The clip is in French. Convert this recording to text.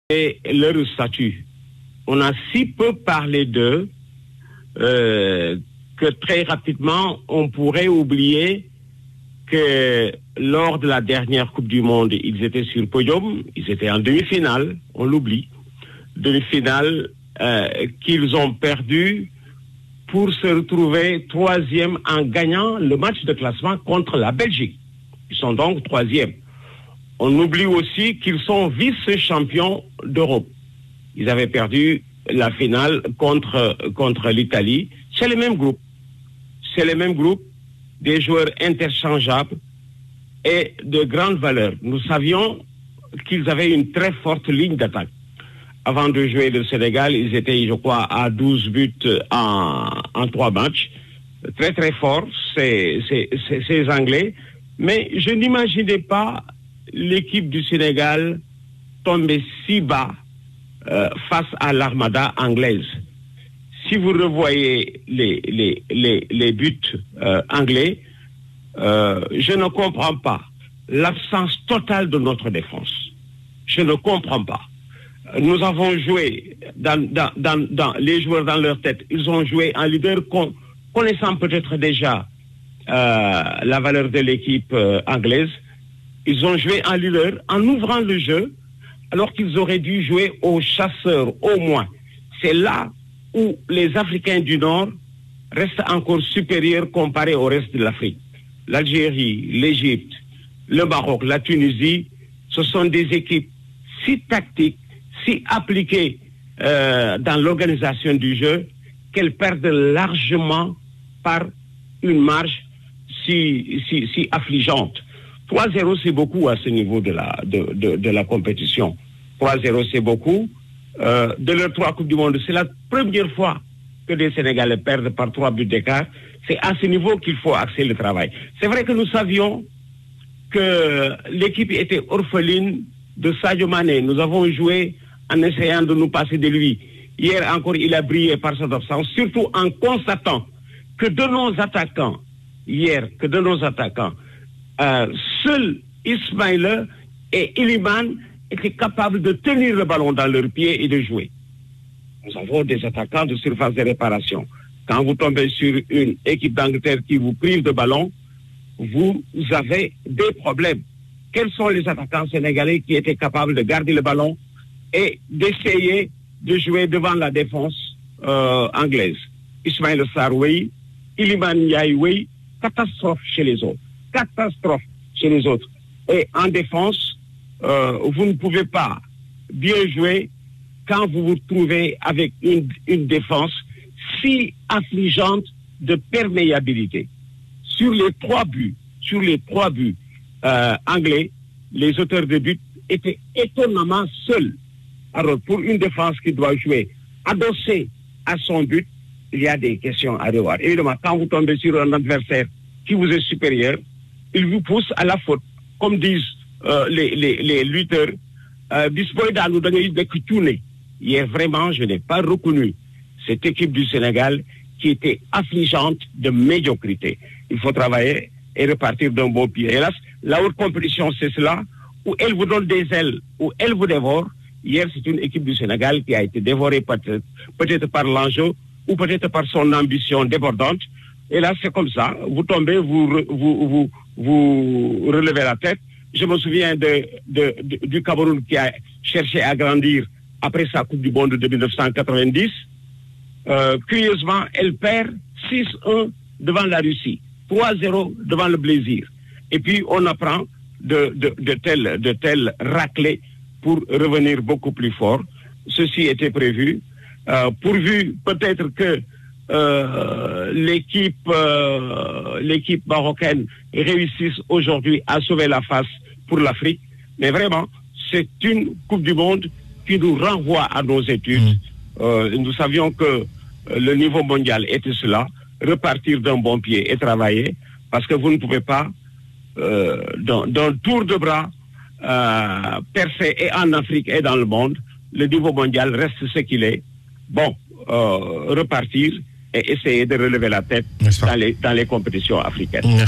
et leur statut. On a si peu parlé d'eux que très rapidement, on pourrait oublier que lors de la dernière Coupe du Monde, ils étaient sur le podium, ils étaient en demi-finale, on l'oublie, demi-finale qu'ils ont perdu pour se retrouver troisième en gagnant le match de classement contre la Belgique. Ils sont donc troisième. On oublie aussi qu'ils sont vice-champions d'Europe. Ils avaient perdu la finale contre l'Italie. C'est le même groupe. C'est le même groupe, des joueurs interchangeables et de grande valeur. Nous savions qu'ils avaient une très forte ligne d'attaque. Avant de jouer le Sénégal, ils étaient, je crois, à 12 buts en 3 matchs. Très, très fort, ces Anglais. Mais je n'imaginais pas l'équipe du Sénégal tomber si bas face à l'armada anglaise. Si vous revoyez les buts anglais, je ne comprends pas l'absence totale de notre défense. Je ne comprends pas. Nous avons joué dans les joueurs dans leur tête. Ils ont joué en leader connaissant peut-être déjà la valeur de l'équipe anglaise. Ils ont joué en leader en ouvrant le jeu alors qu'ils auraient dû jouer aux chasseurs au moins. C'est là où les Africains du Nord restent encore supérieurs comparés au reste de l'Afrique. L'Algérie, l'Égypte, le Maroc, la Tunisie, ce sont des équipes si tactiques, si appliquées dans l'organisation du jeu qu'elles perdent largement par une marge si affligeante. 3-0, c'est beaucoup à ce niveau de la compétition. 3-0, c'est beaucoup. De leurs 3 Coupes du Monde, c'est la première fois que des Sénégalais perdent par 3 buts d'écart. C'est à ce niveau qu'il faut axer le travail. C'est vrai que nous savions que l'équipe était orpheline de Sadio Mané. Nous avons joué en essayant de nous passer de lui. Hier encore, il a brillé par son absence, surtout en constatant que de nos attaquants, seuls Ismaïla et Iliman étaient capables de tenir le ballon dans leurs pieds et de jouer. Nous avons des attaquants de surface de réparation. Quand vous tombez sur une équipe d'Angleterre qui vous prive de ballon, vous avez des problèmes. Quels sont les attaquants sénégalais qui étaient capables de garder le ballon et d'essayer de jouer devant la défense anglaise? Ismaïla Sarr, oui. Iliman Ndiaye, oui. Catastrophe chez les autres. Catastrophe chez les autres. Et en défense, vous ne pouvez pas bien jouer quand vous vous trouvez avec une défense si affligeante de perméabilité. Sur les 3 buts anglais, les auteurs de buts étaient étonnamment seuls. Alors, pour une défense qui doit jouer adossée à son but, il y a des questions à revoir. Évidemment, quand vous tombez sur un adversaire qui vous est supérieur, il vous pousse à la faute. Comme disent les lutteurs, hier, vraiment, je n'ai pas reconnu cette équipe du Sénégal qui était affligeante de médiocrité. Il faut travailler et repartir d'un bon pied. Hélas, la haute compétition, c'est cela, où elle vous donne des ailes, où elle vous dévore. Hier, c'est une équipe du Sénégal qui a été dévorée peut-être par l'enjeu ou peut-être par son ambition débordante. Et là, c'est comme ça. Vous tombez, vous relevez la tête. Je me souviens du Cameroun qui a cherché à grandir après sa Coupe du Monde de 1990. Curieusement, elle perd 6-1 devant la Russie, 3-0 devant le Brésil. Et puis, on apprend de telles raclées pour revenir beaucoup plus fort. Ceci était prévu. Pourvu peut-être que l'équipe marocaine réussisse aujourd'hui à sauver la face pour l'Afrique. Mais vraiment, c'est une Coupe du Monde qui nous renvoie à nos études. Nous savions que le niveau mondial était cela, repartir d'un bon pied et travailler, parce que vous ne pouvez pas, d'un tour de bras, percer et en Afrique et dans le monde. Le niveau mondial reste ce qu'il est. Bon, repartir et essayer de relever la tête dans les compétitions africaines.